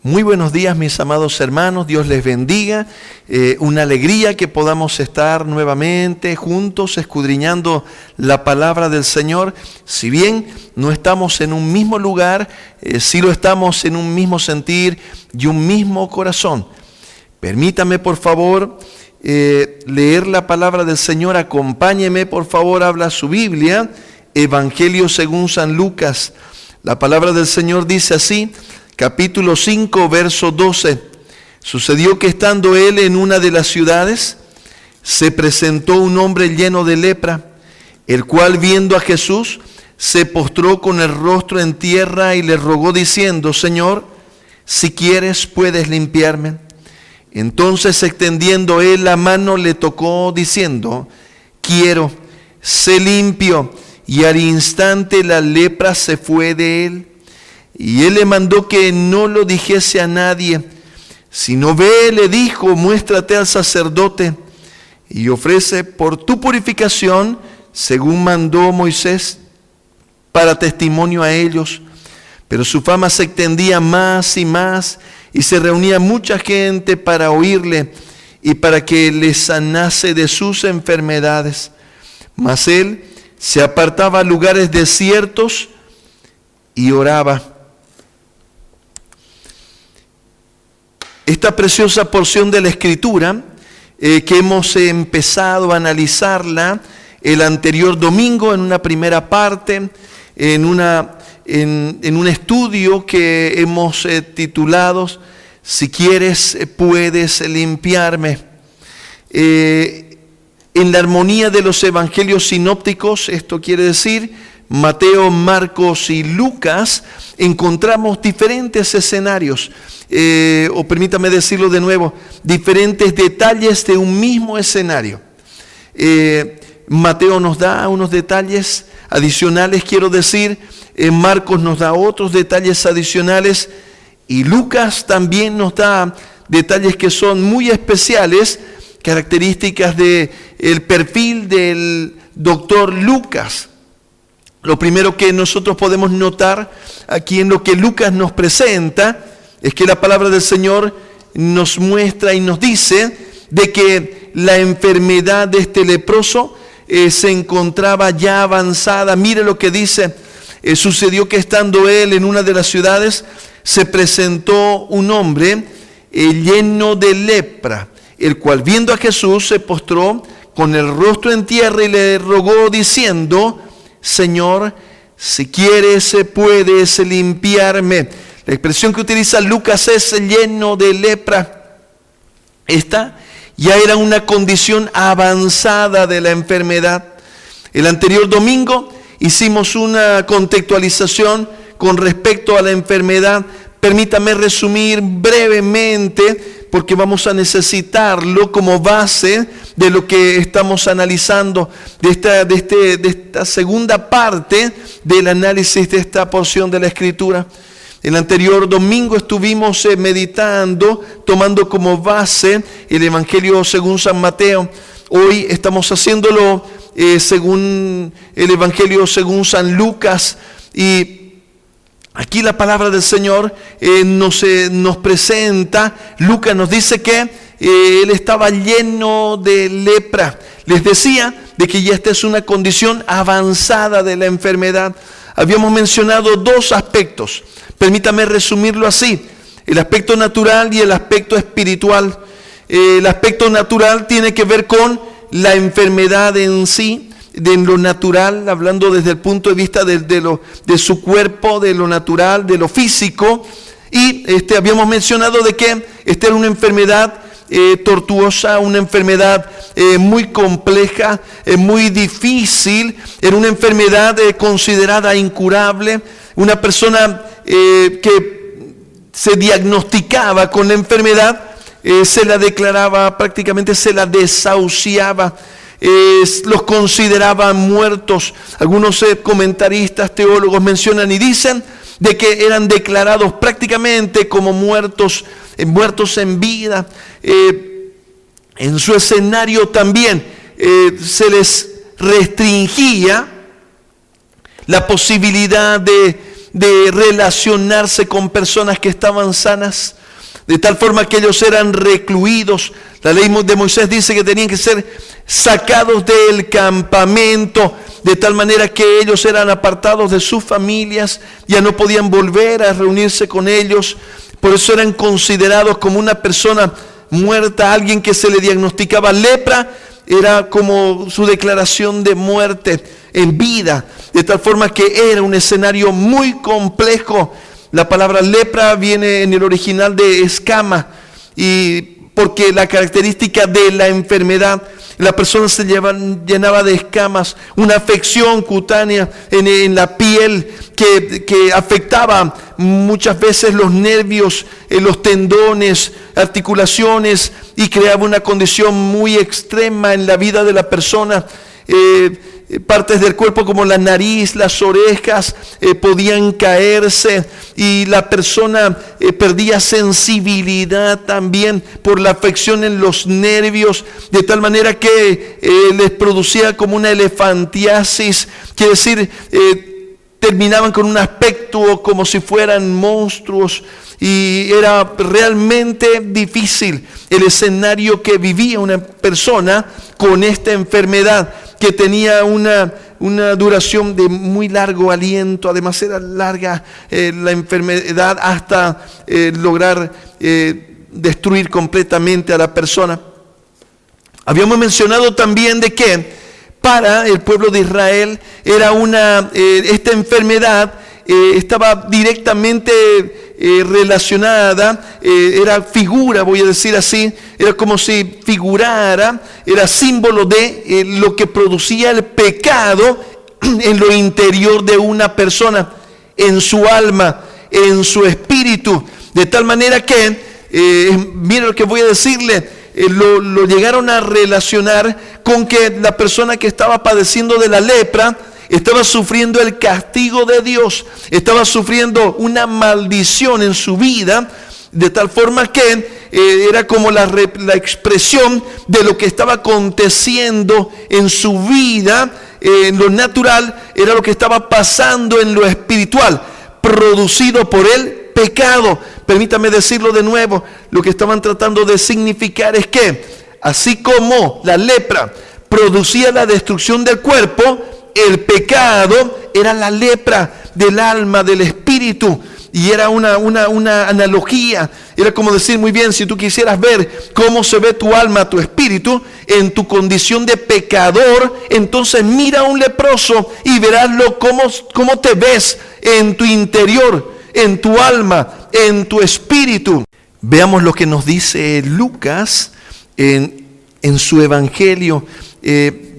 Muy buenos días, mis amados hermanos, Dios les bendiga. Una alegría que podamos estar nuevamente juntos escudriñando la palabra del Señor. Si bien no estamos en un mismo lugar, sí lo estamos en un mismo sentir y un mismo corazón. Permítame, por favor, leer la palabra del Señor. Acompáñeme, por favor, habla su Biblia, Evangelio según San Lucas. La palabra del Señor dice así, capítulo 5, verso 12. Sucedió que estando él en una de las ciudades, se presentó un hombre lleno de lepra, el cual viendo a Jesús, se postró con el rostro en tierra y le rogó diciendo, Señor, si quieres puedes limpiarme. Entonces extendiendo él la mano le tocó diciendo, quiero, sé limpio. Y al instante la lepra se fue de él. Y él le mandó que no lo dijese a nadie, sino ve, le dijo, muéstrate al sacerdote y ofrece por tu purificación, según mandó Moisés, para testimonio a ellos. Pero su fama se extendía más y más, y se reunía mucha gente para oírle y para que le sanase de sus enfermedades. Mas él se apartaba a lugares desiertos y oraba. Esta preciosa porción de la Escritura que hemos empezado a analizarla el anterior domingo en una primera parte, en un estudio que hemos titulado Si quieres puedes limpiarme. En la armonía de los evangelios sinópticos, esto quiere decir Mateo, Marcos y Lucas, encontramos diferentes escenarios, o permítame decirlo de nuevo, diferentes detalles de un mismo escenario. Mateo nos da unos detalles adicionales, quiero decir, Marcos nos da otros detalles adicionales y Lucas también nos da detalles que son muy especiales, características del perfil del doctor Lucas. Lo primero que nosotros podemos notar aquí en lo que Lucas nos presenta es que la palabra del Señor nos muestra y nos dice de que la enfermedad de este leproso se encontraba ya avanzada. Mire lo que dice, sucedió que estando él en una de las ciudades, se presentó un hombre lleno de lepra, el cual viendo a Jesús se postró con el rostro en tierra y le rogó diciendo, Señor, si quieres puedes limpiarme. La expresión que utiliza Lucas es lleno de lepra. Esta ya era una condición avanzada de la enfermedad. El anterior domingo hicimos una contextualización con respecto a la enfermedad. Permítame resumir brevemente, porque vamos a necesitarlo como base de lo que estamos analizando, de esta segunda parte del análisis de esta porción de la Escritura. El anterior domingo estuvimos meditando, tomando como base el Evangelio según San Mateo. Hoy estamos haciéndolo según el Evangelio según San Lucas. Y aquí la palabra del Señor nos presenta, Lucas nos dice que él estaba lleno de lepra. Les decía de que ya esta es una condición avanzada de la enfermedad. Habíamos mencionado dos aspectos. Permítame resumirlo así, el aspecto natural y el aspecto espiritual. El aspecto natural tiene que ver con la enfermedad en sí, de lo natural, hablando desde el punto de vista de su cuerpo, de lo natural, de lo físico. Y habíamos mencionado de que esta era una enfermedad tortuosa, una enfermedad muy compleja, muy difícil, era una enfermedad considerada incurable. Una persona que se diagnosticaba con la enfermedad, se la declaraba, prácticamente se la desahuciaba, los consideraban muertos. Algunos comentaristas, teólogos mencionan y dicen de que eran declarados prácticamente como muertos en vida. En su escenario también se les restringía la posibilidad de de relacionarse con personas que estaban sanas, de tal forma que ellos eran recluidos. La ley de Moisés dice que tenían que ser sacados del campamento, de tal manera que ellos eran apartados de sus familias, ya no podían volver a reunirse con ellos. Por eso eran considerados como una persona muerta. Alguien que se le diagnosticaba lepra era como su declaración de muerte en vida, de tal forma que era un escenario muy complejo. La palabra lepra viene en el original de escama, y porque la característica de la enfermedad, la persona se llenaba de escamas, una afección cutánea en la piel que afectaba muchas veces los nervios, los tendones, articulaciones, y creaba una condición muy extrema en la vida de la persona. Partes del cuerpo como la nariz, las orejas podían caerse, y la persona perdía sensibilidad también por la afección en los nervios, de tal manera que les producía como una elefantiasis, quiere decir, terminaban con un aspecto como si fueran monstruos, y era realmente difícil el escenario que vivía una persona con esta enfermedad, que tenía una duración de muy largo aliento. Además era larga la enfermedad hasta lograr destruir completamente a la persona. Habíamos mencionado también de que para el pueblo de Israel era esta enfermedad estaba directamente relacionada, era figura, voy a decir así, era como si figurara, era símbolo de lo que producía el pecado en lo interior de una persona, en su alma, en su espíritu, de tal manera que, miren lo que voy a decirle, lo llegaron a relacionar con que la persona que estaba padeciendo de la lepra estaba sufriendo el castigo de Dios, estaba sufriendo una maldición en su vida, de tal forma que era como la expresión de lo que estaba aconteciendo en su vida, en lo natural, era lo que estaba pasando en lo espiritual, producido por el pecado. Permítame decirlo de nuevo, lo que estaban tratando de significar es que, así como la lepra producía la destrucción del cuerpo, el pecado era la lepra del alma, del espíritu, y era una analogía. Era como decir, muy bien, si tú quisieras ver cómo se ve tu alma, tu espíritu, en tu condición de pecador, entonces mira a un leproso y verás cómo te ves en tu interior, en tu alma, en tu espíritu. Veamos lo que nos dice Lucas en su evangelio,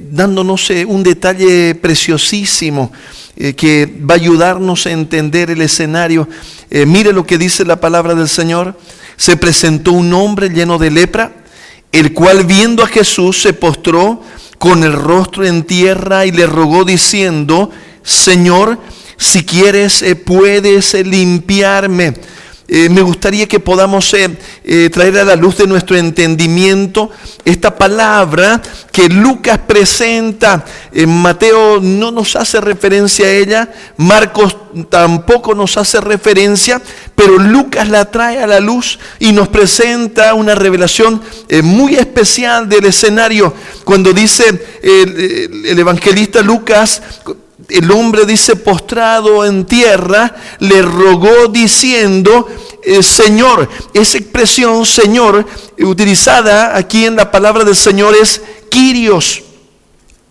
dándonos un detalle preciosísimo que va a ayudarnos a entender el escenario. Mire lo que dice la palabra del Señor. Se presentó un hombre lleno de lepra, el cual viendo a Jesús se postró con el rostro en tierra y le rogó diciendo: Señor, si quieres puedes limpiarme. Me gustaría que podamos traer a la luz de nuestro entendimiento esta palabra que Lucas presenta. Mateo no nos hace referencia a ella, Marcos tampoco nos hace referencia, pero Lucas la trae a la luz y nos presenta una revelación muy especial del escenario. Cuando dice el evangelista Lucas, el hombre dice postrado en tierra, le rogó diciendo, Señor. Esa expresión Señor utilizada aquí en la palabra del Señor es Kyrios.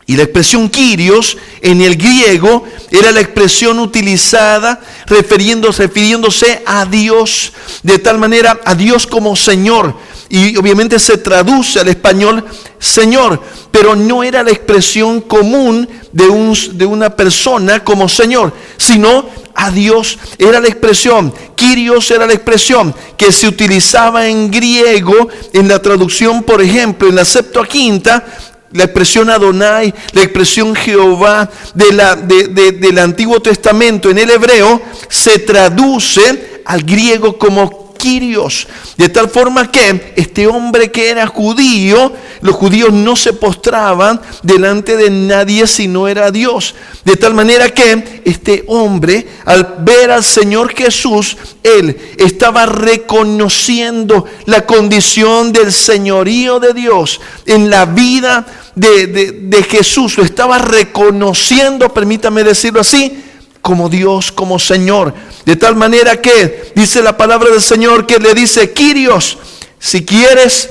Y la expresión Kyrios en el griego era la expresión utilizada refiriéndose a Dios, de tal manera a Dios como Señor. Y obviamente se traduce al español Señor, pero no era la expresión común de una persona como Señor, sino a Dios. Era la expresión, Kyrios era la expresión que se utilizaba en griego en la traducción, por ejemplo, en la Septuaginta. La expresión Adonai, la expresión Jehová del Antiguo Testamento en el hebreo se traduce al griego como Quirios. De tal forma que este hombre que era judío, los judíos no se postraban delante de nadie si no era Dios. De tal manera que este hombre, al ver al Señor Jesús, él estaba reconociendo la condición del señorío de Dios en la vida de Jesús. Lo estaba reconociendo, permítame decirlo así, como Dios, como Señor. De tal manera que dice la palabra del Señor que le dice: Quirios, si quieres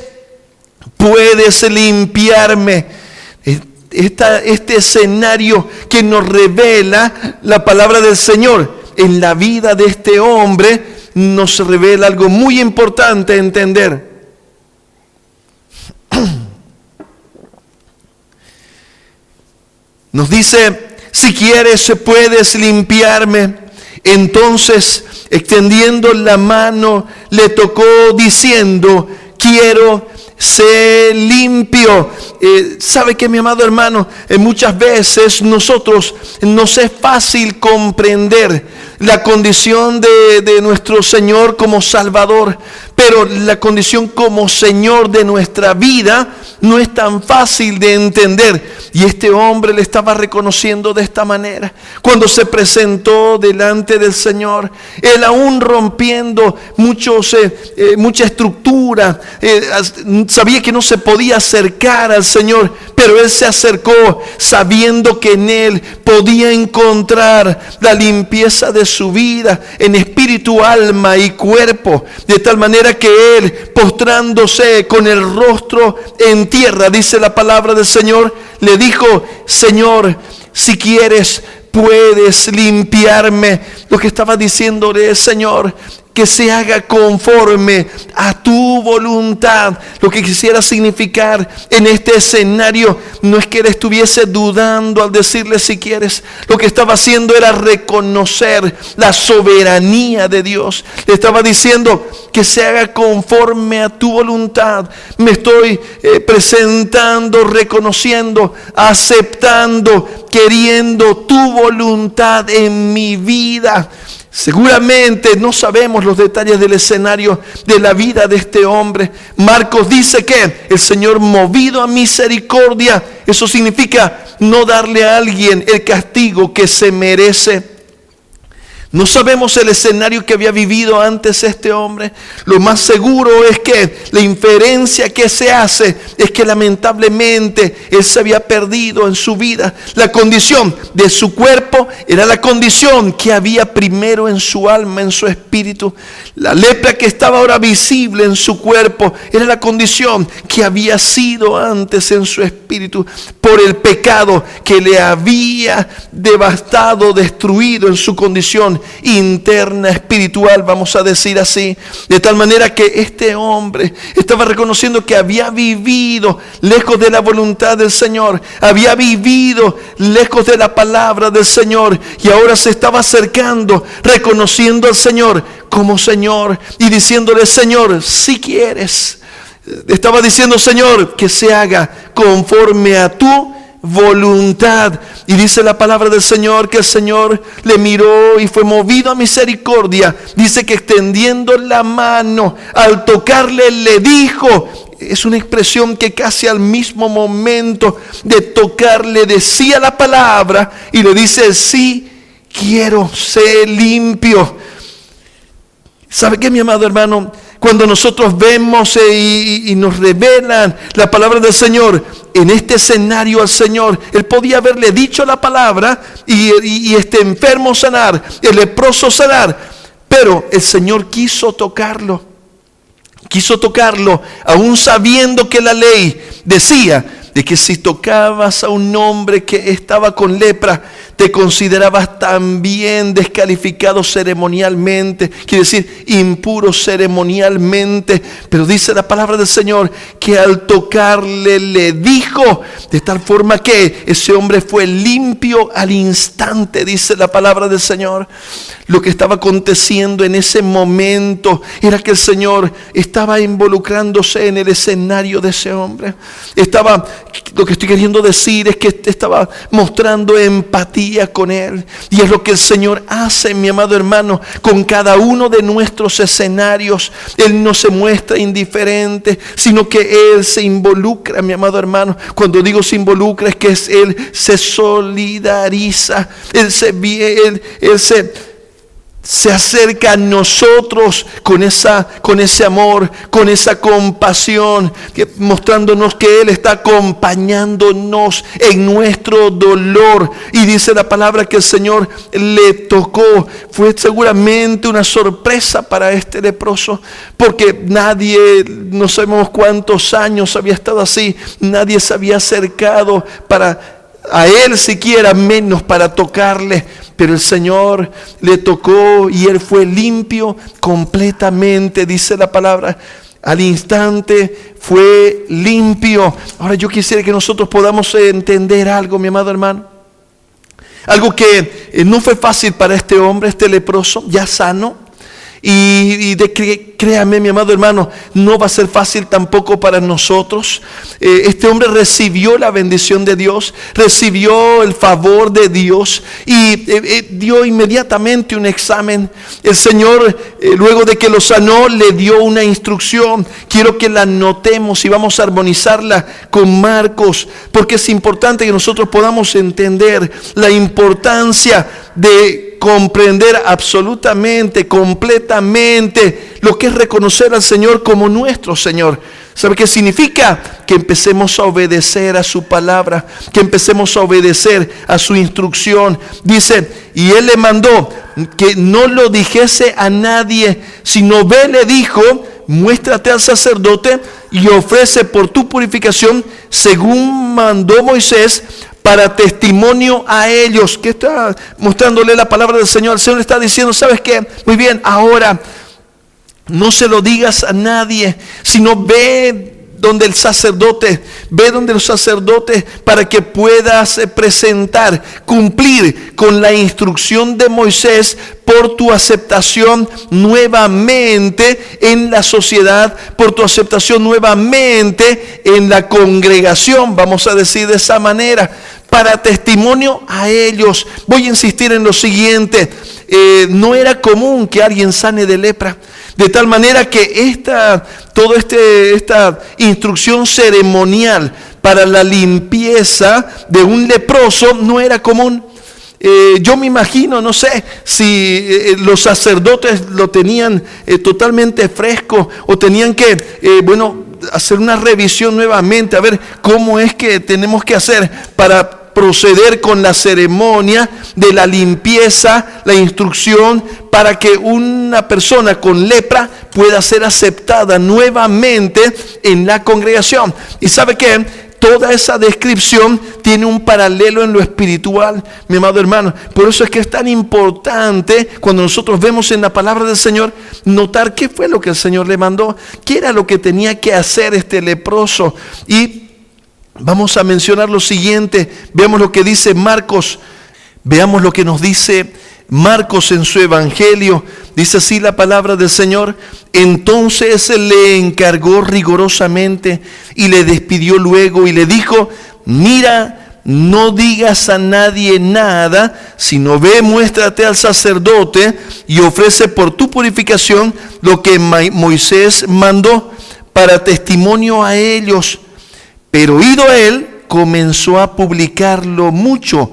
puedes limpiarme. Este escenario que nos revela la palabra del Señor en la vida de este hombre nos revela algo muy importante a entender. Nos dice: si quieres puedes limpiarme. Entonces, extendiendo la mano, le tocó diciendo: quiero ser limpio. ¿Sabe qué, mi amado hermano? Muchas veces nosotros nos es fácil comprender la condición de nuestro Señor como Salvador, pero la condición como Señor de nuestra vida no es tan fácil de entender. Y este hombre le estaba reconociendo de esta manera. Cuando se presentó delante del Señor, él aún rompiendo mucha estructura, sabía que no se podía acercar al Señor, pero él se acercó sabiendo que en él podía encontrar la limpieza de su vida en espíritu, alma y cuerpo. De tal manera que él, postrándose con el rostro en tierra, dice la palabra del Señor, le dijo: Señor, si quieres puedes limpiarme. Lo que estaba diciéndole es: Señor, que se haga conforme a tu voluntad. Lo que quisiera significar en este escenario no es que él estuviese dudando al decirle si quieres. Lo que estaba haciendo era reconocer la soberanía de Dios. Le estaba diciendo: que se haga conforme a tu voluntad. Me estoy presentando, reconociendo, aceptando, queriendo tu voluntad en mi vida. Seguramente no sabemos los detalles del escenario de la vida de este hombre. Marcos dice que el Señor, movido a misericordia, eso significa no darle a alguien el castigo que se merece. No sabemos el escenario que había vivido antes este hombre. Lo más seguro es que la inferencia que se hace es que lamentablemente él se había perdido en su vida. La condición de su cuerpo era la condición que había primero en su alma, en su espíritu. La lepra que estaba ahora visible en su cuerpo era la condición que había sido antes en su espíritu, por el pecado que le había devastado, destruido en su condición interna, espiritual, vamos a decir así. De tal manera que este hombre estaba reconociendo que había vivido lejos de la voluntad del Señor, había vivido lejos de la palabra del Señor, y ahora se estaba acercando, reconociendo al Señor como Señor y diciéndole: Señor, si quieres. Estaba diciendo: Señor, que se haga conforme a tu voluntad. Y dice la palabra del Señor que el Señor le miró y fue movido a misericordia. Dice que extendiendo la mano, al tocarle, le dijo. Es una expresión que casi al mismo momento de tocarle decía la palabra y le dice: sí, quiero ser limpio. ¿Sabe qué, mi amado hermano? Cuando nosotros vemos y nos revelan la palabra del Señor, en este escenario al Señor, Él podía haberle dicho la palabra y este enfermo sanar, el leproso sanar, pero el Señor quiso tocarlo, aún sabiendo que la ley decía de que si tocabas a un hombre que estaba con lepra, te considerabas también descalificado ceremonialmente, quiere decir impuro ceremonialmente. Pero dice la palabra del Señor que al tocarle le dijo, de tal forma que ese hombre fue limpio al instante, dice la palabra del Señor. Lo que estaba aconteciendo en ese momento era que el Señor estaba involucrándose en el escenario de ese hombre. Lo que estoy queriendo decir es que estaba mostrando empatía empatía con Él. Y es lo que el Señor hace, mi amado hermano, con cada uno de nuestros escenarios. Él no se muestra indiferente, sino que Él se involucra, mi amado hermano. Cuando digo se involucra, es que Él se solidariza, Él se acerca a nosotros con ese amor, con esa compasión, mostrándonos que Él está acompañándonos en nuestro dolor. Y dice la palabra que el Señor le tocó. Fue seguramente una sorpresa para este leproso, porque nadie, no sabemos cuántos años había estado así, nadie se había acercado a Él siquiera, menos para tocarle. Pero el Señor le tocó y Él fue limpio completamente, dice la palabra. Al instante fue limpio. Ahora yo quisiera que nosotros podamos entender algo, mi amado hermano. Algo que no fue fácil para este hombre, este leproso, ya sano. Créame, mi amado hermano, no va a ser fácil tampoco para nosotros. Este hombre recibió la bendición de Dios, recibió el favor de Dios y dio inmediatamente un examen. El Señor, luego de que lo sanó, le dio una instrucción. Quiero que la notemos y vamos a armonizarla con Marcos, porque es importante que nosotros podamos entender la importancia de comprender absolutamente, completamente lo que es reconocer al Señor como nuestro Señor. ¿Sabe qué significa? Que empecemos a obedecer a su palabra, que empecemos a obedecer a su instrucción. Dice, y Él le mandó que no lo dijese a nadie, sino ve, le dijo, muéstrate al sacerdote y ofrece por tu purificación, según mandó Moisés, para testimonio a ellos. ¿Qué está mostrándole la palabra del Señor? El Señor le está diciendo, ¿sabes qué? Muy bien, ahora no se lo digas a nadie, sino ve donde el sacerdote, ve donde los sacerdotes para que puedas presentar, cumplir con la instrucción de Moisés por tu aceptación nuevamente en la sociedad, por tu aceptación nuevamente en la congregación, vamos a decir de esa manera, para testimonio a ellos. Voy a insistir en lo siguiente, no era común que alguien sane de lepra, de tal manera que esta instrucción ceremonial para la limpieza de un leproso no era común. Yo me imagino, no sé, si los sacerdotes lo tenían totalmente fresco o tenían que, hacer una revisión nuevamente, a ver cómo es que tenemos que hacer para proceder con la ceremonia de la limpieza, la instrucción para que una persona con lepra pueda ser aceptada nuevamente en la congregación. ¿Y sabe qué? Toda esa descripción tiene un paralelo en lo espiritual, mi amado hermano. Por eso es que es tan importante cuando nosotros vemos en la palabra del Señor, notar qué fue lo que el Señor le mandó, qué era lo que tenía que hacer este leproso. Y vamos a mencionar lo siguiente, veamos lo que dice Marcos, veamos lo que nos dice Marcos en su evangelio. Dice así la palabra del Señor: entonces le encargó rigurosamente y le despidió luego y le dijo, mira, no digas a nadie nada, sino ve, muéstrate al sacerdote y ofrece por tu purificación lo que Moisés mandó para testimonio a ellos. Pero ido él, comenzó a publicarlo mucho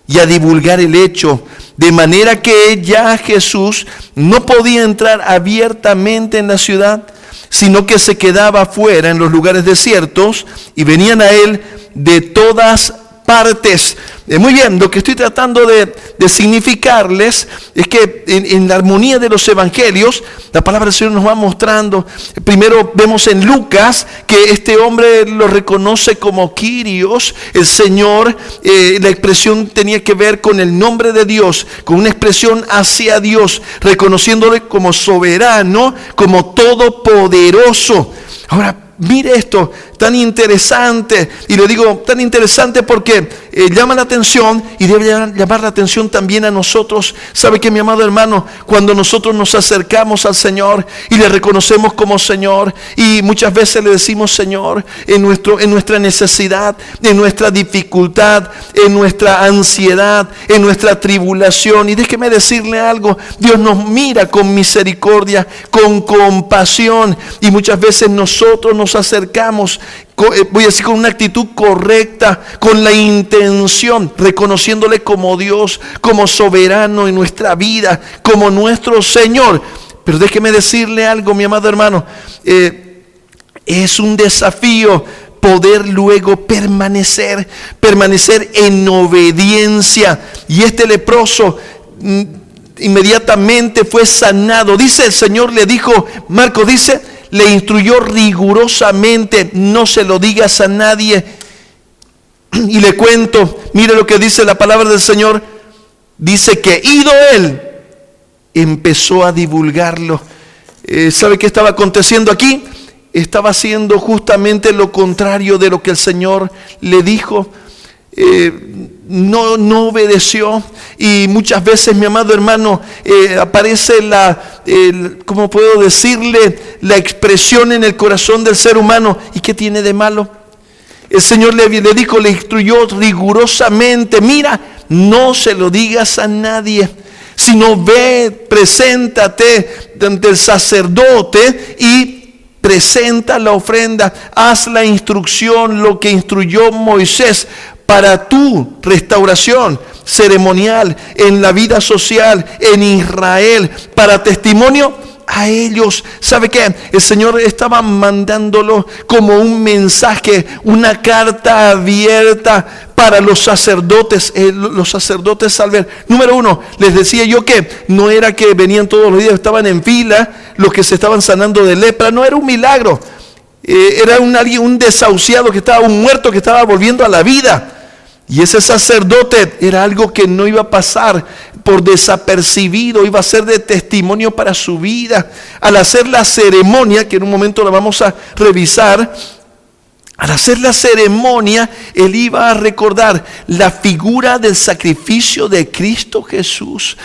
y a divulgar el hecho, de manera que ya Jesús no podía entrar abiertamente en la ciudad, sino que se quedaba afuera en los lugares desiertos y venían a él de todas partes. Muy bien, lo que estoy tratando de significarles es que en la armonía de los evangelios, la palabra del Señor nos va mostrando. Primero vemos en Lucas que este hombre lo reconoce como Kyrios, el Señor. La expresión tenía que ver con el nombre de Dios, con una expresión hacia Dios, reconociéndole como soberano, como todopoderoso. Ahora, mire esto, tan interesante. Y le digo tan interesante porque llama la atención y debe llamar la atención también a nosotros. ¿Sabe qué, mi amado hermano? Cuando nosotros nos acercamos al Señor y le reconocemos como Señor, y muchas veces le decimos Señor en nuestra necesidad, en nuestra dificultad, en nuestra ansiedad, en nuestra tribulación. Y déjeme decirle algo, Dios nos mira con misericordia, con compasión, y muchas veces nosotros nos acercamos, voy a decir, con una actitud correcta, con la intención, reconociéndole como Dios, como soberano en nuestra vida, como nuestro Señor. Pero déjeme decirle algo, mi amado hermano, es un desafío poder luego permanecer en obediencia. Y este leproso inmediatamente fue sanado. Dice, el Señor le dijo, Marcos dice, le instruyó rigurosamente, no se lo digas a nadie. Y le cuento, mire lo que dice la palabra del Señor. Dice que ido él, empezó a divulgarlo. ¿Sabe qué estaba aconteciendo aquí? Estaba haciendo justamente lo contrario de lo que el Señor le dijo. No obedeció, y muchas veces, mi amado hermano, aparece ¿cómo puedo decirle? La expresión en el corazón del ser humano. ¿Y qué tiene de malo? El Señor le dijo, le instruyó rigurosamente, mira, no se lo digas a nadie, sino ve, preséntate ante el sacerdote y presenta la ofrenda, haz la instrucción, lo que instruyó Moisés, para tu restauración ceremonial en la vida social en Israel, para testimonio a ellos. ¿Sabe qué? El Señor estaba mandándolo como un mensaje, una carta abierta para los sacerdotes. Los sacerdotes, al ver, número uno, les decía yo que no era que venían todos los días, estaban en fila los que se estaban sanando de lepra. No era un milagro, era un desahuciado, un muerto que estaba volviendo a la vida. Y ese sacerdote era algo que no iba a pasar por desapercibido, iba a ser de testimonio para su vida. Al hacer la ceremonia, que en un momento la vamos a revisar, al hacer la ceremonia, él iba a recordar la figura del sacrificio de Cristo Jesús.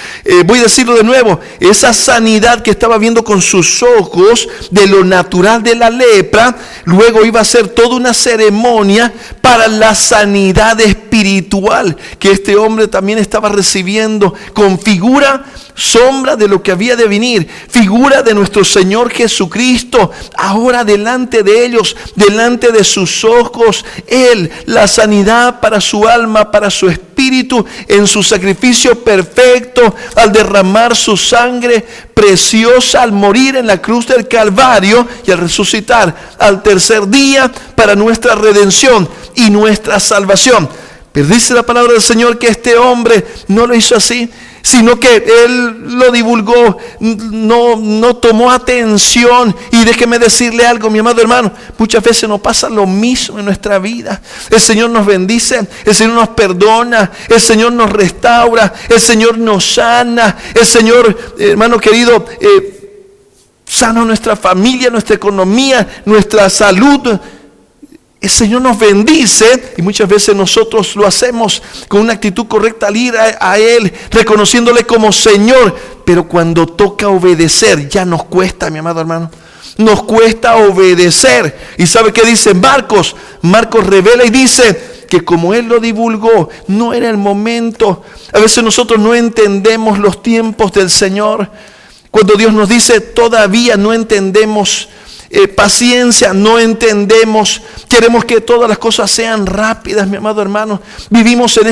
Voy a decirlo de nuevo, esa sanidad que estaba viendo con sus ojos de lo natural de la lepra, luego iba a ser toda una ceremonia para la sanidad espiritual que este hombre también estaba recibiendo, con figura, sombra de lo que había de venir, figura de nuestro Señor Jesucristo, ahora delante de ellos, delante de sus ojos, Él, la sanidad para su alma, para su espíritu, en su sacrificio perfecto, al derramar su sangre preciosa, al morir en la cruz del Calvario y al resucitar al tercer día para nuestra redención y nuestra salvación. Pero dice la palabra del Señor que este hombre no lo hizo así, sino que él lo divulgó, no tomó atención. Y déjeme decirle algo, mi amado hermano, muchas veces nos pasa lo mismo en nuestra vida. El Señor nos bendice, el Señor nos perdona, el Señor nos restaura, el Señor nos sana, el Señor, hermano querido, sana nuestra familia, nuestra economía, nuestra salud. El Señor nos bendice, y muchas veces nosotros lo hacemos con una actitud correcta al ir a Él, reconociéndole como Señor. Pero cuando toca obedecer, ya nos cuesta, mi amado hermano. Nos cuesta obedecer. ¿Y sabe qué dice Marcos? Marcos revela y dice que como Él lo divulgó, no era el momento. A veces nosotros no entendemos los tiempos del Señor. Cuando Dios nos dice, todavía no entendemos paciencia, no entendemos, queremos que todas las cosas sean rápidas, mi amado hermano. Vivimos en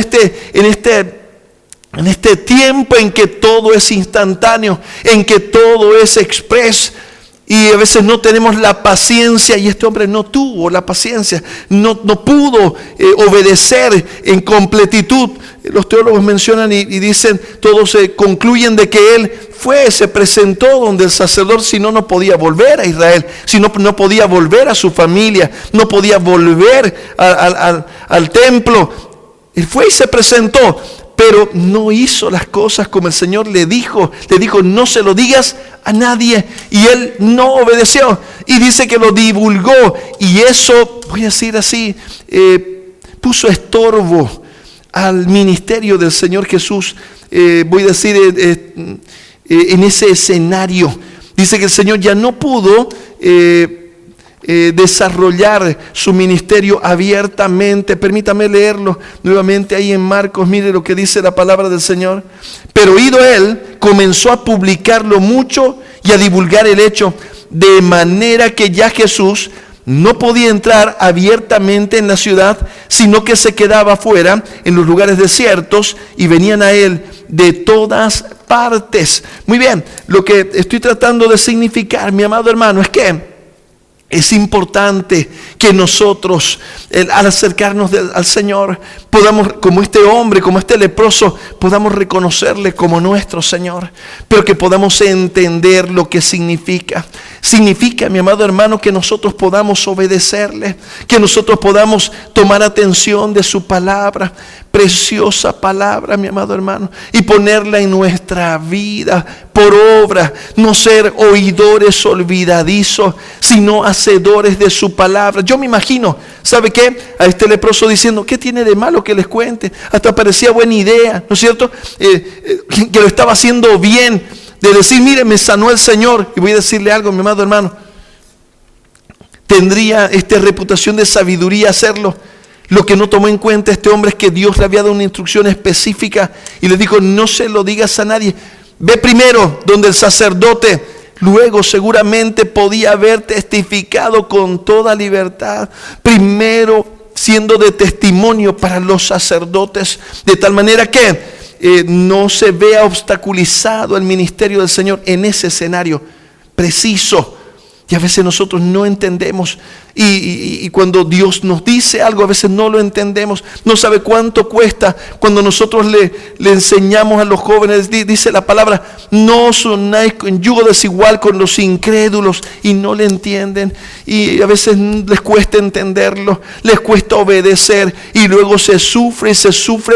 este tiempo en que todo es instantáneo, en que todo es express, y a veces no tenemos la paciencia, y este hombre no tuvo la paciencia, no pudo obedecer en completitud. Los teólogos mencionan y dicen, todos concluyen de que él se presentó donde el sacerdote, si no podía volver a Israel, si no podía volver a su familia, no podía volver al templo. Él fue y se presentó, pero no hizo las cosas como el Señor le dijo. Le dijo, no se lo digas a nadie. Y él no obedeció. Y dice que lo divulgó. Y eso, voy a decir así, puso estorbo al ministerio del Señor Jesús. Voy a decir, en ese escenario. Dice que el Señor ya no pudo desarrollar su ministerio abiertamente. Permítame leerlo nuevamente ahí en Marcos. Mire lo que dice la palabra del Señor. Pero oído él, comenzó a publicarlo mucho y a divulgar el hecho, de manera que ya Jesús no podía entrar abiertamente en la ciudad, sino que se quedaba afuera en los lugares desiertos, y venían a él de todas partes. Muy bien, lo que estoy tratando de significar, mi amado hermano, es que es importante que nosotros, al acercarnos al Señor, podamos, como este hombre, como este leproso, podamos reconocerle como nuestro Señor, pero que podamos entender lo que significa. Significa, mi amado hermano, que nosotros podamos obedecerle, que nosotros podamos tomar atención de su palabra, preciosa palabra, mi amado hermano, y ponerla en nuestra vida por obra, no ser oidores olvidadizos, sino hacedores de su palabra. Yo me imagino, ¿sabe qué? A este leproso diciendo, ¿qué tiene de malo que les cuente? Hasta parecía buena idea, ¿no es cierto? Que lo estaba haciendo bien, de decir, mire, me sanó el Señor. Y voy a decirle algo, mi amado hermano, tendría reputación de sabiduría hacerlo. Lo que no tomó en cuenta este hombre es que Dios le había dado una instrucción específica y le dijo, no se lo digas a nadie. Ve primero donde el sacerdote, luego seguramente podía haber testificado con toda libertad. Primero siendo de testimonio para los sacerdotes, de tal manera que no se vea obstaculizado el ministerio del Señor en ese escenario preciso. Y a veces nosotros no entendemos. Y cuando Dios nos dice algo, a veces no lo entendemos. No sabe cuánto cuesta cuando nosotros le enseñamos a los jóvenes. Dice la palabra, no os unáis en yugo desigual con los incrédulos, y no le entienden. Y a veces les cuesta entenderlo, les cuesta obedecer, y luego se sufre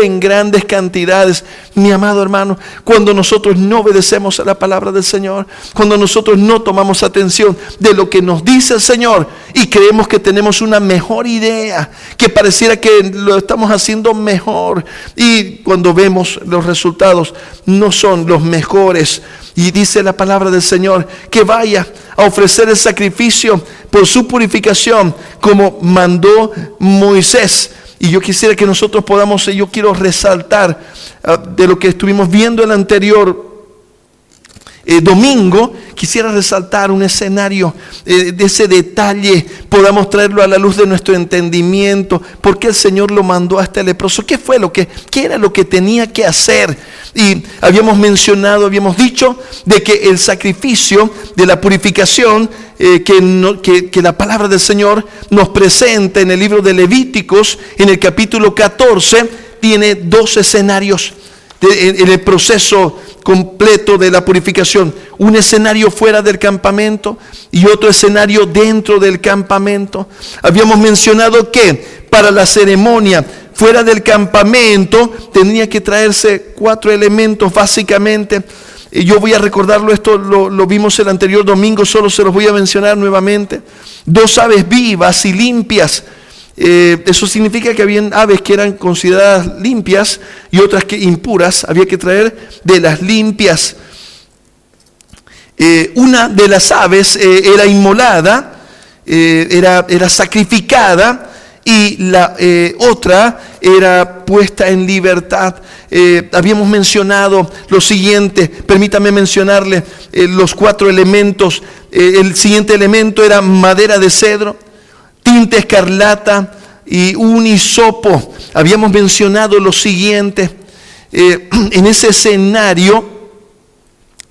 en grandes cantidades. Mi amado hermano, cuando nosotros no obedecemos a la palabra del Señor, cuando nosotros no tomamos atención de lo que nos dice el Señor y creemos que tenemos una mejor idea, que pareciera que lo estamos haciendo mejor, y cuando vemos los resultados no son los mejores. Y dice la palabra del Señor que vaya a ofrecer el sacrificio por su purificación como mandó Moisés. Y yo quisiera que nosotros podamos, yo quiero resaltar de lo que estuvimos viendo el anterior domingo, quisiera resaltar un escenario de ese detalle, podamos traerlo a la luz de nuestro entendimiento. ¿Por qué el Señor lo mandó a este leproso? ¿Qué era lo que tenía que hacer? Y habíamos dicho de que el sacrificio de la purificación que la palabra del Señor nos presenta en el libro de Levíticos, en el capítulo 14, tiene dos escenarios en el proceso completo de la purificación. Un escenario fuera del campamento y otro escenario dentro del campamento. Habíamos mencionado que para la ceremonia fuera del campamento tenía que traerse 4 elementos básicamente. Yo voy a recordarlo, esto lo vimos el anterior domingo, solo se los voy a mencionar nuevamente. 2 aves vivas y limpias. Eso significa que habían aves que eran consideradas limpias y otras que impuras. Había que traer de las limpias. Una de las aves era inmolada, era sacrificada, y la otra era puesta en libertad. Habíamos mencionado lo siguiente, permítame mencionarle los 4 elementos. El siguiente elemento era madera de cedro, tinta escarlata y un hisopo. Habíamos mencionado lo siguiente, en ese escenario,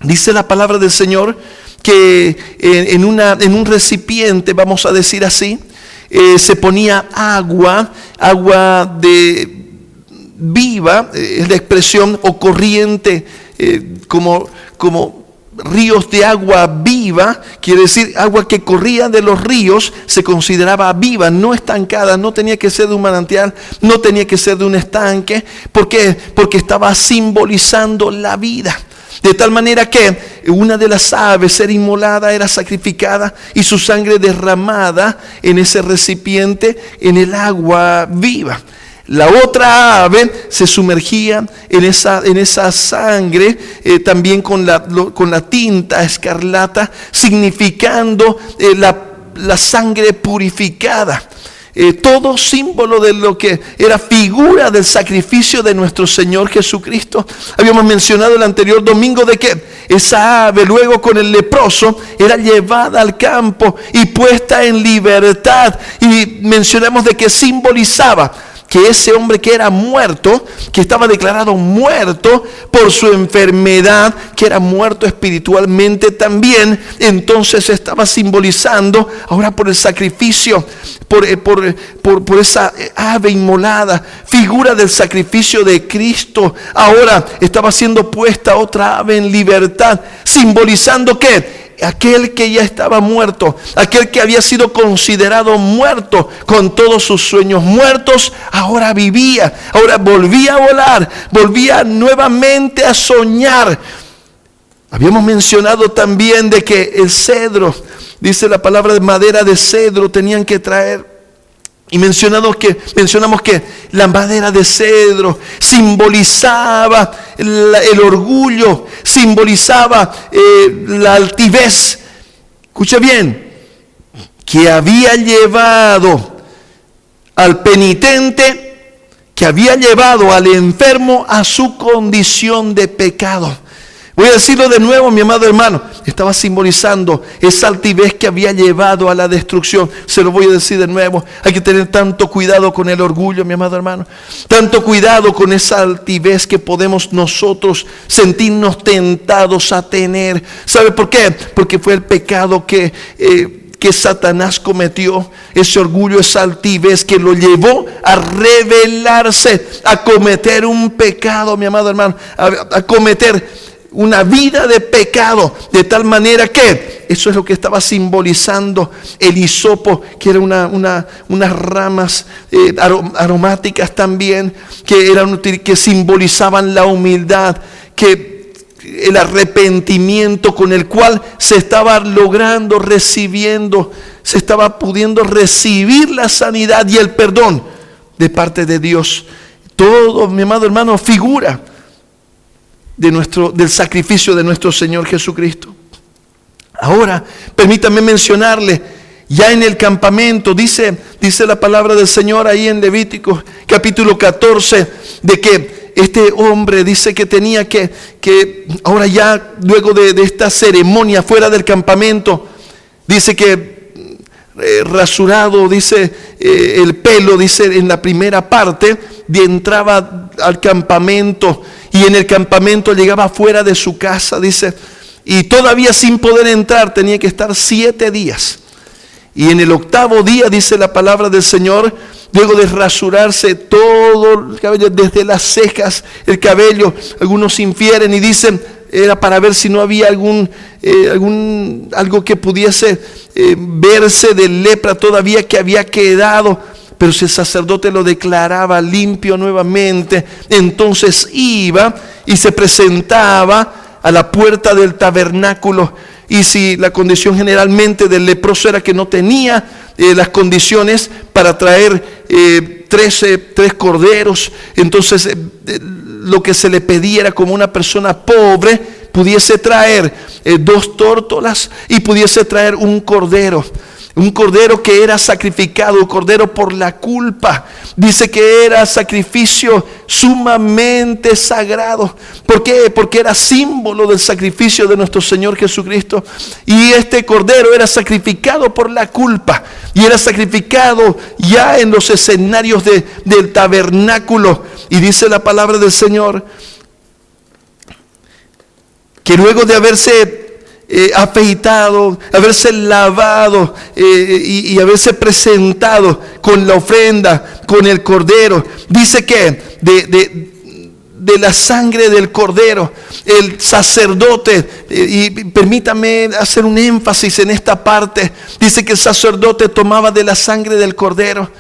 dice la palabra del Señor, que en un recipiente, vamos a decir así, se ponía agua de viva, es la expresión, o corriente, como ríos de agua viva, quiere decir agua que corría de los ríos, se consideraba viva, no estancada, no tenía que ser de un manantial, no tenía que ser de un estanque. ¿Por qué? Porque estaba simbolizando la vida. De tal manera que una de las aves era inmolada, era sacrificada y su sangre derramada en ese recipiente, en el agua viva. La otra ave se sumergía en esa sangre, también con la tinta escarlata, significando la sangre purificada. Todo símbolo de lo que era figura del sacrificio de nuestro Señor Jesucristo. Habíamos mencionado el anterior domingo de que esa ave luego con el leproso era llevada al campo y puesta en libertad, y mencionamos de que simbolizaba que ese hombre que era muerto, que estaba declarado muerto por su enfermedad, que era muerto espiritualmente también, entonces estaba simbolizando ahora por el sacrificio, por esa ave inmolada, figura del sacrificio de Cristo. Ahora estaba siendo puesta otra ave en libertad, simbolizando que aquel que ya estaba muerto, aquel que había sido considerado muerto con todos sus sueños muertos, ahora vivía, ahora volvía a volar, volvía nuevamente a soñar. Habíamos mencionado también de que el cedro, dice la palabra, de madera de cedro tenían que traer. Y mencionamos que la madera de cedro simbolizaba el orgullo, simbolizaba la altivez. Escucha bien, que había llevado al penitente, que había llevado al enfermo a su condición de pecado. Voy a decirlo de nuevo, mi amado hermano. Estaba simbolizando esa altivez que había llevado a la destrucción. Se lo voy a decir de nuevo. Hay que tener tanto cuidado con el orgullo, mi amado hermano. Tanto cuidado con esa altivez que podemos nosotros sentirnos tentados a tener. ¿Sabe por qué? Porque fue el pecado que Satanás cometió. Ese orgullo, esa altivez que lo llevó a rebelarse, a cometer un pecado, mi amado hermano, a cometer una vida de pecado, de tal manera que eso es lo que estaba simbolizando el hisopo, que era unas ramas aromáticas también, que simbolizaban la humildad, que el arrepentimiento con el cual se estaba logrando, recibiendo, se estaba pudiendo recibir la sanidad y el perdón de parte de Dios. Todo, mi amado hermano, figura del sacrificio de nuestro Señor Jesucristo. Ahora, permítame mencionarle, ya en el campamento, dice la palabra del Señor ahí en Levítico capítulo 14, de que este hombre dice que tenía que ahora ya luego de esta ceremonia fuera del campamento, dice que rasurado, dice el pelo, dice en la primera parte, entraba al campamento, y en el campamento llegaba fuera de su casa, dice, y todavía sin poder entrar tenía que estar 7 días. Y en el 8º día, dice la palabra del Señor, luego de rasurarse todo el cabello, desde las cejas, el cabello, algunos infieren y dicen, era para ver si no había algo que pudiese verse de lepra todavía que había quedado. Pero si el sacerdote lo declaraba limpio nuevamente, entonces iba y se presentaba a la puerta del tabernáculo. Y si la condición generalmente del leproso era que no tenía las condiciones para traer 3 corderos, entonces lo que se le pedía era, como una persona pobre pudiese traer 2 tórtolas y pudiese traer un cordero. Un cordero que era sacrificado, un cordero por la culpa. Dice que era sacrificio sumamente sagrado. ¿Por qué? Porque era símbolo del sacrificio de nuestro Señor Jesucristo. Y este cordero era sacrificado por la culpa. Y era sacrificado ya en los escenarios del tabernáculo. Y dice la palabra del Señor que luego de haberse afeitado, haberse lavado y haberse presentado con la ofrenda, con el cordero, dice que de la sangre del cordero. El sacerdote, y permítame hacer un énfasis en esta parte, dice que el sacerdote tomaba de la sangre del cordero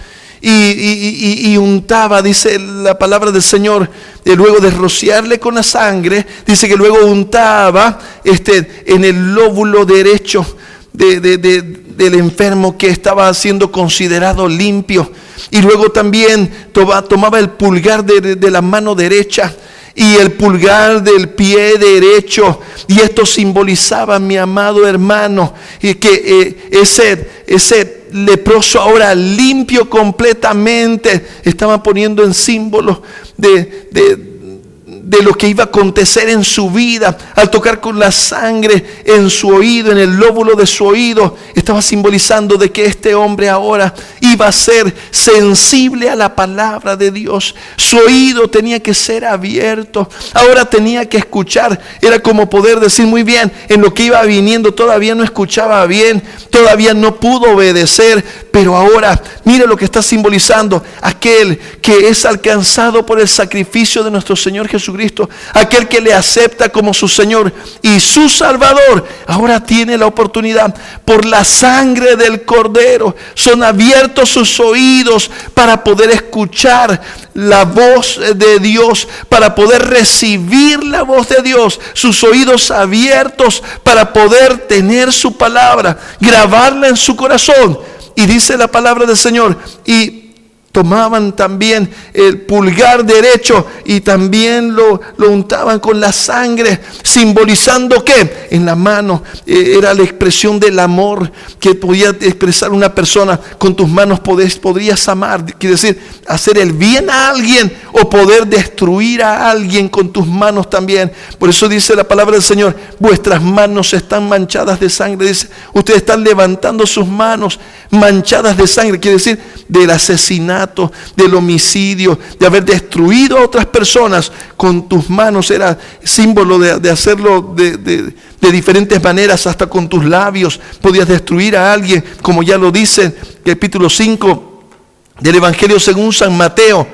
y untaba, dice la palabra del Señor, luego de rociarle con la sangre, dice que luego untaba en el lóbulo derecho del enfermo que estaba siendo considerado limpio. Y luego también tomaba el pulgar de la mano derecha y el pulgar del pie derecho, y esto simbolizaba, mi amado hermano, y que ese leproso ahora limpio completamente estaba poniendo en símbolo de lo que iba a acontecer en su vida. Al tocar con la sangre en su oído, en el lóbulo de su oído, estaba simbolizando de que este hombre ahora iba a ser sensible a la palabra de Dios. Su oído tenía que ser abierto, ahora tenía que escuchar. Era como poder decir, muy bien, en lo que iba viniendo todavía no escuchaba bien, todavía no pudo obedecer, pero ahora mire lo que está simbolizando: aquel que es alcanzado por el sacrificio de nuestro Señor Jesucristo, aquel que le acepta como su Señor y su Salvador, ahora tiene la oportunidad. Por la sangre del Cordero son abiertos sus oídos para poder escuchar la voz de Dios, para poder recibir la voz de Dios, sus oídos abiertos para poder tener su palabra, grabarla en su corazón. Y dice la palabra del Señor, y tomaban también el pulgar derecho y también lo untaban con la sangre, simbolizando que en la mano era la expresión del amor que podía expresar una persona. Con tus manos podrías amar, quiere decir hacer el bien a alguien o poder destruir a alguien con tus manos también. Por eso dice la palabra del Señor, vuestras manos están manchadas de sangre. Dice, ustedes están levantando sus manos manchadas de sangre, quiere decir del asesinato, del homicidio, de haber destruido a otras personas con tus manos. Era símbolo de hacerlo de diferentes maneras, hasta con tus labios podías destruir a alguien, como ya lo dice capítulo 5 del Evangelio según San Mateo,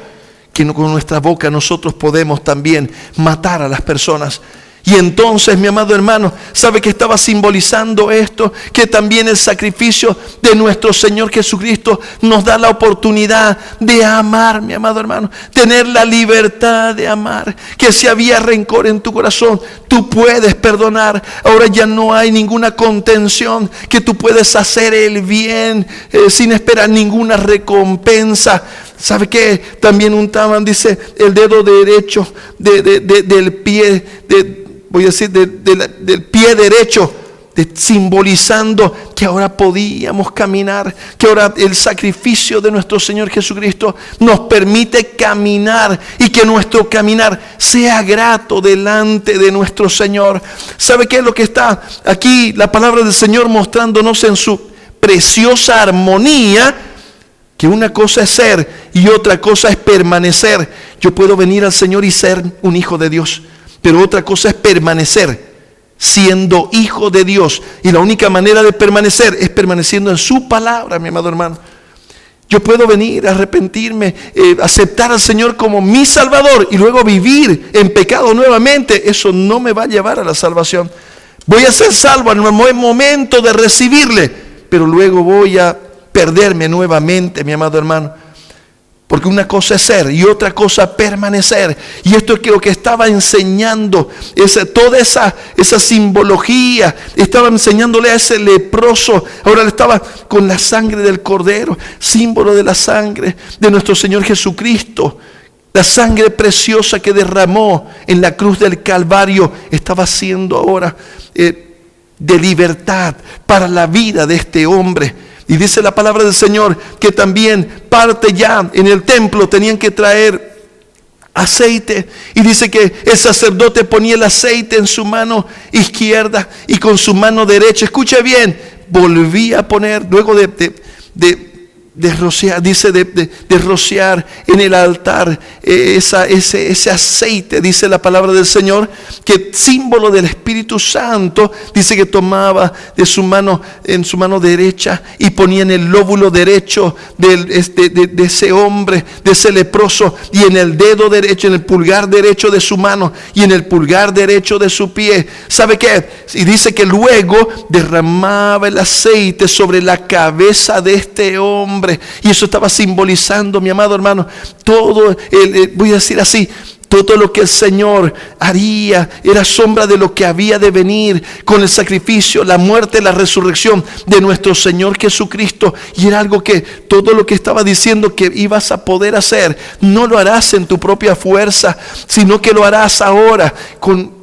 que con nuestra boca nosotros podemos también matar a las personas. Y entonces, mi amado hermano, ¿sabe qué estaba simbolizando esto? Que también el sacrificio de nuestro Señor Jesucristo nos da la oportunidad de amar, mi amado hermano. Tener la libertad de amar. Que si había rencor en tu corazón, tú puedes perdonar. Ahora ya no hay ninguna contención. Que tú puedes hacer el bien sin esperar ninguna recompensa. ¿Sabe qué? También untaban, dice, el dedo derecho del pie, voy a decir, del pie derecho, simbolizando que ahora podíamos caminar, que ahora el sacrificio de nuestro Señor Jesucristo nos permite caminar y que nuestro caminar sea grato delante de nuestro Señor. ¿Sabe qué es lo que está aquí la palabra del Señor mostrándonos en su preciosa armonía? Que una cosa es ser y otra cosa es permanecer. Yo puedo venir al Señor y ser un hijo de Dios, pero otra cosa es permanecer siendo hijo de Dios. Y la única manera de permanecer es permaneciendo en su palabra, mi amado hermano. Yo puedo venir, arrepentirme, aceptar al Señor como mi Salvador y luego vivir en pecado nuevamente. Eso no me va a llevar a la salvación. Voy a ser salvo en el momento de recibirle, pero luego voy a perderme nuevamente, mi amado hermano. Porque una cosa es ser y otra cosa permanecer. Y esto es lo que estaba enseñando, toda esa simbología. Estaba enseñándole a ese leproso. Ahora le estaba con la sangre del Cordero, símbolo de la sangre de nuestro Señor Jesucristo. La sangre preciosa que derramó en la cruz del Calvario estaba siendo ahora de libertad para la vida de este hombre. Y dice la palabra del Señor que también parte ya en el templo tenían que traer aceite. Y dice que el sacerdote ponía el aceite en su mano izquierda y con su mano derecha, escuche bien, volvía a poner, luego de rociar, dice de rociar en el altar ese aceite, dice la palabra del Señor, que símbolo del Espíritu Santo, dice que tomaba de su mano, en su mano derecha, y ponía en el lóbulo derecho de ese hombre, de ese leproso, y en el dedo derecho, en el pulgar derecho de su mano, y en el pulgar derecho de su pie. ¿Sabe qué? Y dice que luego derramaba el aceite sobre la cabeza de este hombre. Y eso estaba simbolizando, mi amado hermano, todo, voy a decir así, todo lo que el Señor haría era sombra de lo que había de venir con el sacrificio, la muerte, la resurrección de nuestro Señor Jesucristo. Y era algo que todo lo que estaba diciendo que ibas a poder hacer, no lo harás en tu propia fuerza, sino que lo harás ahora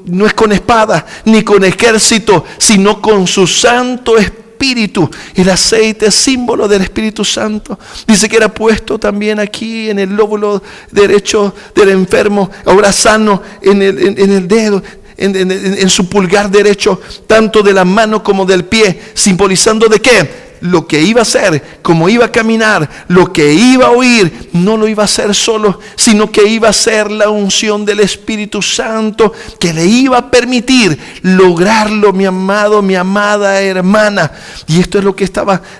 no es con espada ni con ejército, sino con su Santo Espíritu. El aceite es símbolo del Espíritu Santo. Dice que era puesto también aquí en el lóbulo derecho del enfermo, ahora sano, en el dedo, en su pulgar derecho, tanto de la mano como del pie, simbolizando de qué. Lo que iba a hacer, cómo iba a caminar, lo que iba a oír, no lo iba a hacer solo, sino que iba a ser la unción del Espíritu Santo que le iba a permitir lograrlo, mi amado, mi amada hermana. Y esto es lo que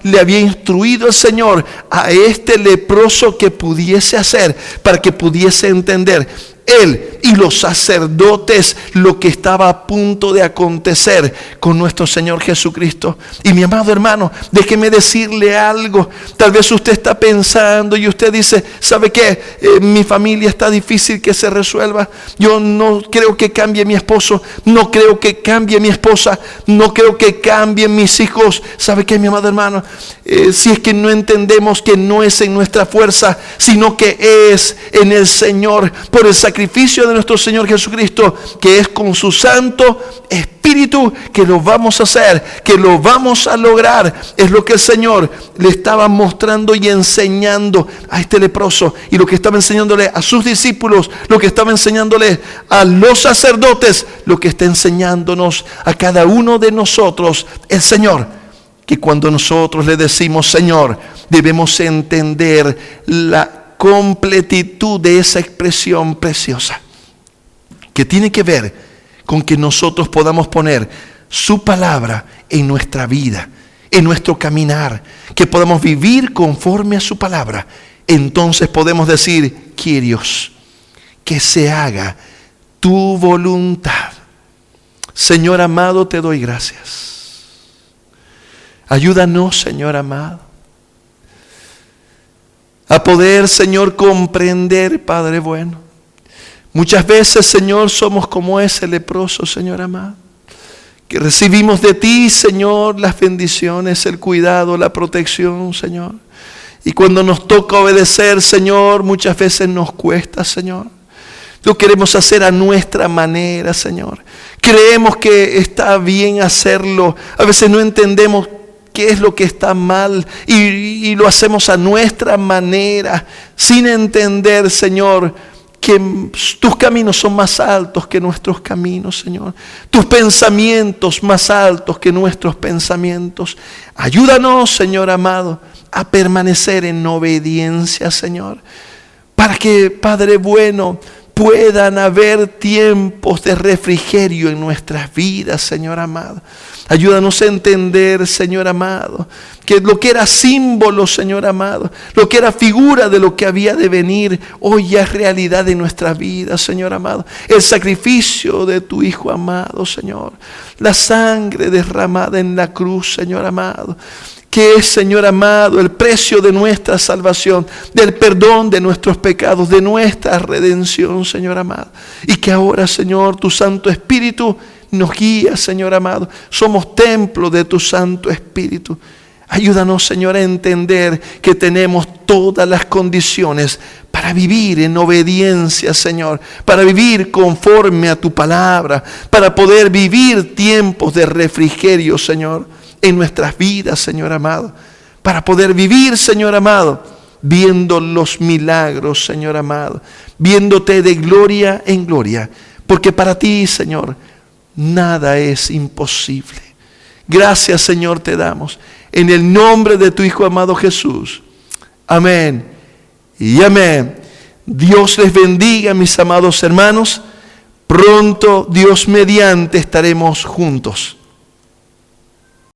le había instruido el Señor a este leproso que pudiese hacer, para que pudiese entender él y los sacerdotes lo que estaba a punto de acontecer con nuestro Señor Jesucristo. Y mi amado hermano, déjeme decirle algo. Tal vez usted está pensando y usted dice, ¿sabe qué? Mi familia está difícil que se resuelva. Yo no creo que cambie mi esposo, no creo que cambie mi esposa, no creo que cambien mis hijos. ¿Sabe qué, mi amado hermano? Si es que no entendemos que no es en nuestra fuerza, sino que es en el Señor, por el sacrificio de nuestro Señor Jesucristo, que es con su Santo Espíritu que lo vamos a hacer, que lo vamos a lograr. Es lo que el Señor le estaba mostrando y enseñando a este leproso, y lo que estaba enseñándole a sus discípulos, lo que estaba enseñándole a los sacerdotes, lo que está enseñándonos a cada uno de nosotros el Señor. Que cuando nosotros le decimos Señor, debemos entender la completitud de esa expresión preciosa, que tiene que ver con que nosotros podamos poner su palabra en nuestra vida, en nuestro caminar, que podamos vivir conforme a su palabra. Entonces podemos decir, Kyrios, que se haga tu voluntad. Señor amado, te doy gracias. Ayúdanos, Señor amado, a poder, Señor, comprender, Padre bueno. Muchas veces, Señor, somos como ese leproso, Señor amado, que recibimos de ti, Señor, las bendiciones, el cuidado, la protección, Señor. Y cuando nos toca obedecer, Señor, muchas veces nos cuesta, Señor. Lo queremos hacer a nuestra manera, Señor. Creemos que está bien hacerlo. A veces no entendemos qué es lo que está mal y lo hacemos a nuestra manera, sin entender, Señor, que tus caminos son más altos que nuestros caminos, Señor. Tus pensamientos más altos que nuestros pensamientos. Ayúdanos, Señor amado, a permanecer en obediencia, Señor, para que, Padre bueno, puedan haber tiempos de refrigerio en nuestras vidas, Señor amado. Ayúdanos a entender, Señor amado, que lo que era símbolo, Señor amado, lo que era figura de lo que había de venir, hoy ya es realidad en nuestras vidas, Señor amado. El sacrificio de tu Hijo amado, Señor. La sangre derramada en la cruz, Señor amado, que es, Señor amado, el precio de nuestra salvación, del perdón de nuestros pecados, de nuestra redención, Señor amado. Y que ahora, Señor, tu Santo Espíritu nos guía, Señor amado. Somos templo de tu Santo Espíritu. Ayúdanos, Señor, a entender que tenemos todas las condiciones para vivir en obediencia, Señor, para vivir conforme a tu palabra, para poder vivir tiempos de refrigerio, Señor, en nuestras vidas, Señor amado, para poder vivir, Señor amado, viendo los milagros, Señor amado, viéndote de gloria en gloria, porque para ti, Señor, nada es imposible. Gracias, Señor, te damos en el nombre de tu Hijo amado Jesús. Amén y amén. Dios les bendiga, mis amados hermanos. Pronto, Dios mediante, estaremos juntos.